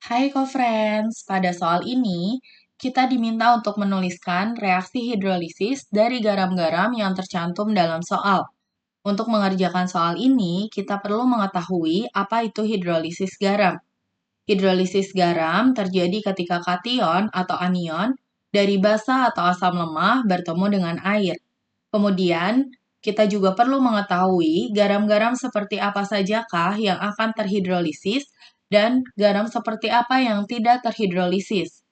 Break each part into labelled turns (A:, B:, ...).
A: Hai co-friends, pada soal ini kita diminta untuk menuliskan reaksi hidrolisis dari garam-garam yang tercantum dalam soal. Untuk mengerjakan soal ini, kita perlu mengetahui apa itu hidrolisis garam. Hidrolisis garam terjadi ketika kation atau anion dari basa atau asam lemah bertemu dengan air. Kemudian, kita juga perlu mengetahui garam-garam seperti apa sajakah yang akan terhidrolisis dan garam seperti apa yang tidak terhidrolisis.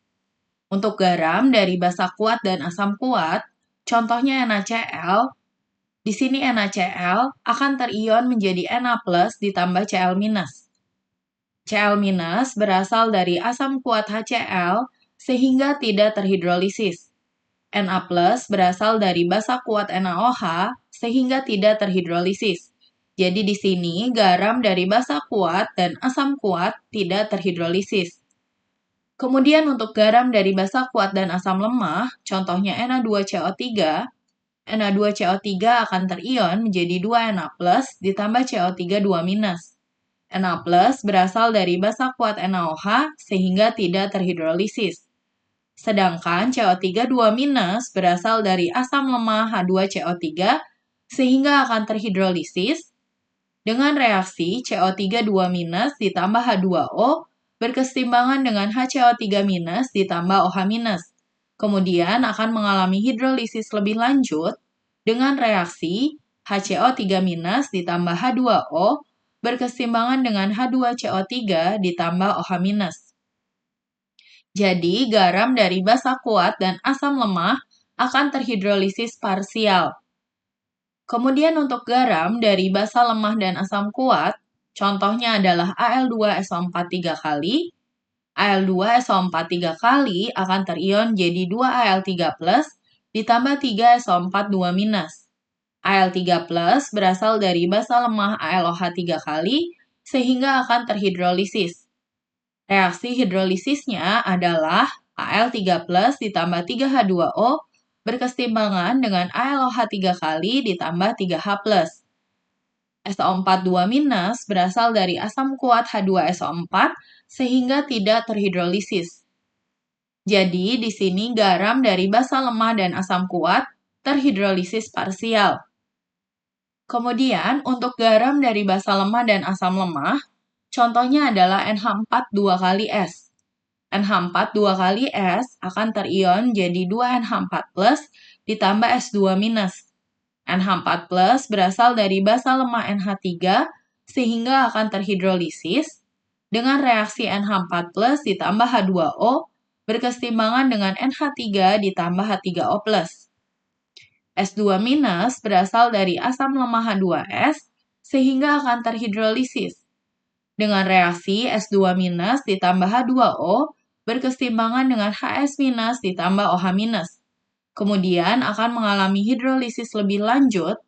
A: Untuk garam dari basa kuat dan asam kuat, contohnya NaCl, di sini NaCl akan terion menjadi Na+ ditambah Cl-. Cl- berasal dari asam kuat HCl sehingga tidak terhidrolisis. Na+ berasal dari basa kuat NaOH sehingga tidak terhidrolisis. Jadi di sini garam dari basa kuat dan asam kuat tidak terhidrolisis. Kemudian untuk garam dari basa kuat dan asam lemah, contohnya Na2CO3, Na2CO3 akan terion menjadi 2Na+ ditambah CO3 2-. Na+ berasal dari basa kuat NaOH sehingga tidak terhidrolisis. Sedangkan CO3 2- berasal dari asam lemah H2CO3 sehingga akan terhidrolisis dengan reaksi CO3 2- ditambah H2O berkesetimbangan dengan HCO3- ditambah OH-. Kemudian akan mengalami hidrolisis lebih lanjut dengan reaksi HCO3- ditambah H2O berkesetimbangan dengan H2CO3 ditambah OH-. Jadi, garam dari basa kuat dan asam lemah akan terhidrolisis parsial. Kemudian untuk garam dari basa lemah dan asam kuat, contohnya adalah Al2SO4 3 kali. Al2SO4 3 kali akan terion jadi 2Al3+ ditambah 3SO4 2-. Al3+ berasal dari basa lemah AlOH 3 kali sehingga akan terhidrolisis. Reaksi hidrolisisnya adalah Al3+ ditambah 3H2O berkesetimbangan dengan AlOH 3 kali ditambah 3H+. SO4 2- berasal dari asam kuat H2SO4 sehingga tidak terhidrolisis. Jadi, di sini garam dari basa lemah dan asam kuat terhidrolisis parsial. Kemudian, untuk garam dari basa lemah dan asam lemah, contohnya adalah NH4 2 kali S. NH4 2 kali S akan terion jadi 2NH4+ ditambah S2-. NH4+ berasal dari basa lemah NH3 sehingga akan terhidrolisis dengan reaksi NH4+ ditambah H2O berkesetimbangan dengan NH3 ditambah H3O+. S2- berasal dari asam lemah H2S sehingga akan terhidrolisis dengan reaksi S2- ditambah H2O berkesetimbangan dengan HS- ditambah OH-. Kemudian akan mengalami hidrolisis lebih lanjut,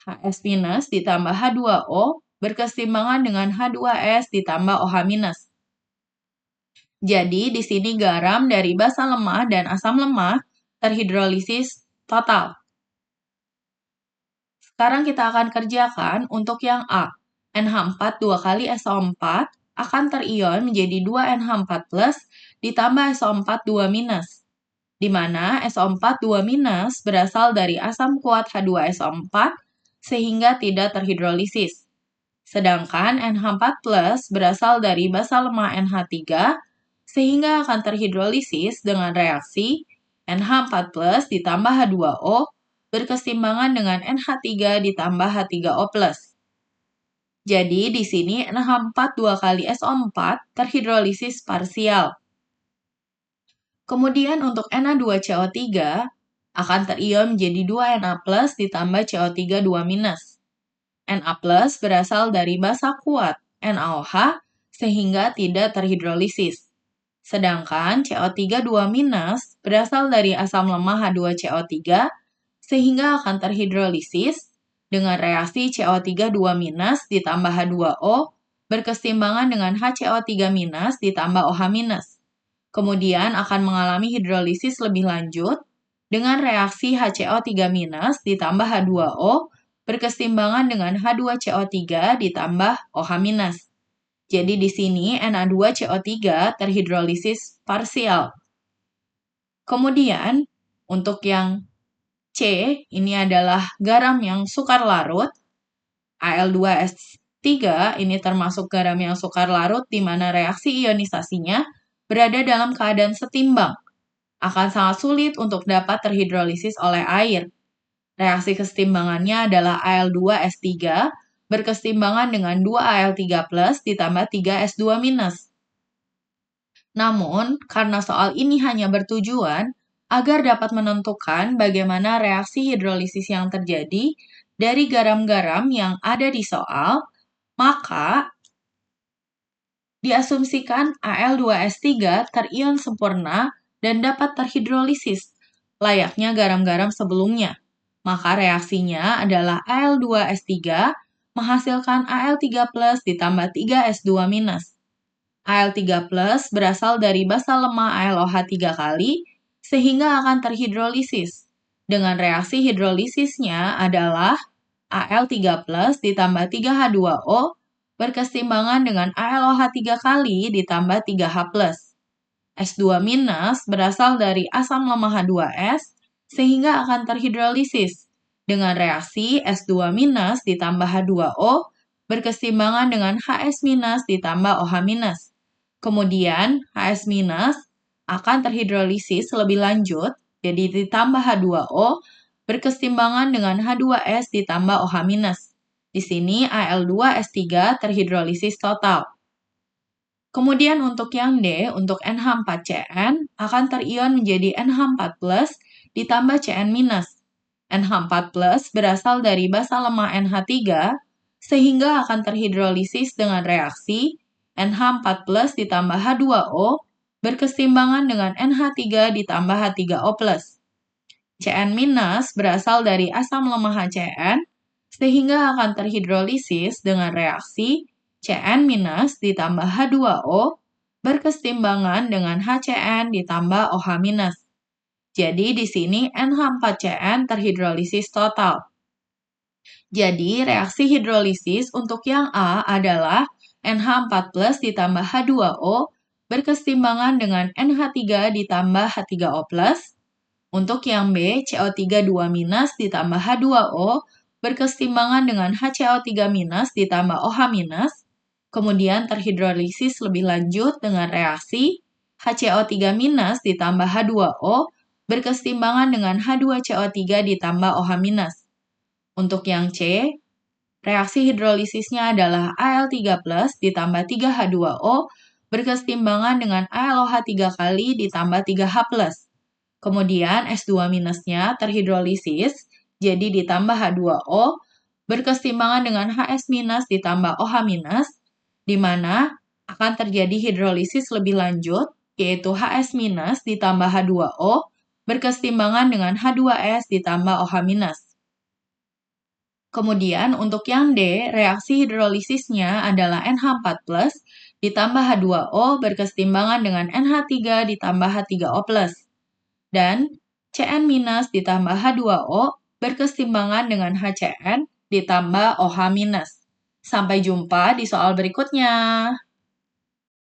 A: HS- ditambah H2O berkesetimbangan dengan H2S ditambah OH-. Jadi, di sini garam dari basa lemah dan asam lemah terhidrolisis total. Sekarang kita akan kerjakan untuk yang A. NH4 2 kali SO4 akan terion menjadi 2NH4+ ditambah SO4 2-, di mana SO4 2- berasal dari asam kuat H2SO4 sehingga tidak terhidrolisis. Sedangkan NH4+ berasal dari basa lemah NH3 sehingga akan terhidrolisis dengan reaksi NH4+ ditambah H2O berkesetimbangan dengan NH3 ditambah H3O+. Jadi di sini NH4 2 kali SO4 terhidrolisis parsial. Kemudian untuk Na2CO3 akan terion menjadi 2Na+ ditambah CO3 2-. Na+ berasal dari basa kuat NaOH sehingga tidak terhidrolisis. Sedangkan CO3 2- berasal dari asam lemah H2CO3 sehingga akan terhidrolisis dengan reaksi CO3 2- ditambah H2O berkesetimbangan dengan HCO3- ditambah OH-. Kemudian akan mengalami hidrolisis lebih lanjut dengan reaksi HCO3- ditambah H2O berkesetimbangan dengan H2CO3 ditambah OH-. Jadi di sini Na2CO3 terhidrolisis parsial. Kemudian, untuk yang C, ini adalah garam yang sukar larut. Al2S3 ini termasuk garam yang sukar larut di mana reaksi ionisasinya berada dalam keadaan setimbang. Akan sangat sulit untuk dapat terhidrolisis oleh air. Reaksi kesetimbangannya adalah Al2S3 berkesetimbangan dengan 2Al3+ ditambah 3S2-. Namun, karena soal ini hanya bertujuan agar dapat menentukan bagaimana reaksi hidrolisis yang terjadi dari garam-garam yang ada di soal, maka diasumsikan Al2S3 terion sempurna dan dapat terhidrolisis, layaknya garam-garam sebelumnya. Maka reaksinya adalah Al2S3 menghasilkan Al3+ ditambah 3S2-. Al3+ berasal dari basa lemah AlOH 3 kali, sehingga akan terhidrolisis. Dengan reaksi hidrolisisnya adalah Al3+ ditambah 3H2O berkeseimbangan dengan AlOH 3 kali ditambah 3H+. S2- berasal dari asam lemah H2S, sehingga akan terhidrolisis. Dengan reaksi S2- ditambah H2O berkeseimbangan dengan HS- ditambah OH-. Kemudian, HS- akan terhidrolisis lebih lanjut, jadi ditambah H2O, berkeseimbangan dengan H2S ditambah OH-. Di sini Al2S3 terhidrolisis total. Kemudian untuk yang D, untuk NH4Cn, akan terion menjadi NH4+ ditambah Cn-. NH4+ berasal dari basa lemah NH3, sehingga akan terhidrolisis dengan reaksi NH4+ ditambah H2O berkeseimbangan dengan NH3 ditambah H3O+. Cn- berasal dari asam lemah HCN, sehingga akan terhidrolisis dengan reaksi Cn- ditambah H2O berkeseimbangan dengan HCN ditambah OH-. Jadi di sini NH4Cn terhidrolisis total. Jadi, reaksi hidrolisis untuk yang A adalah NH4+ ditambah H2O berkeseimbangan dengan NH3 ditambah H3O+. Untuk yang B, CO3 2- ditambah H2O berkeseimbangan dengan HCO3- ditambah OH-. Kemudian terhidrolisis lebih lanjut dengan reaksi HCO3- ditambah H2O berkeseimbangan dengan H2CO3 ditambah OH-. Untuk yang C, reaksi hidrolisisnya adalah Al3+ ditambah 3H2O berkeseimbangan dengan AlOH 3 kali ditambah 3H+. Kemudian S2-nya terhidrolisis, jadi ditambah H2O berkeseimbangan dengan HS- ditambah OH-, di mana akan terjadi hidrolisis lebih lanjut, yaitu HS- ditambah H2O berkeseimbangan dengan H2S ditambah OH-. Kemudian untuk yang D, reaksi hidrolisisnya adalah NH4+ ditambah H2O berkeseimbangan dengan NH3 ditambah H3O+. Dan Cn- ditambah H2O berkeseimbangan dengan HCN ditambah OH-. Sampai jumpa di soal berikutnya.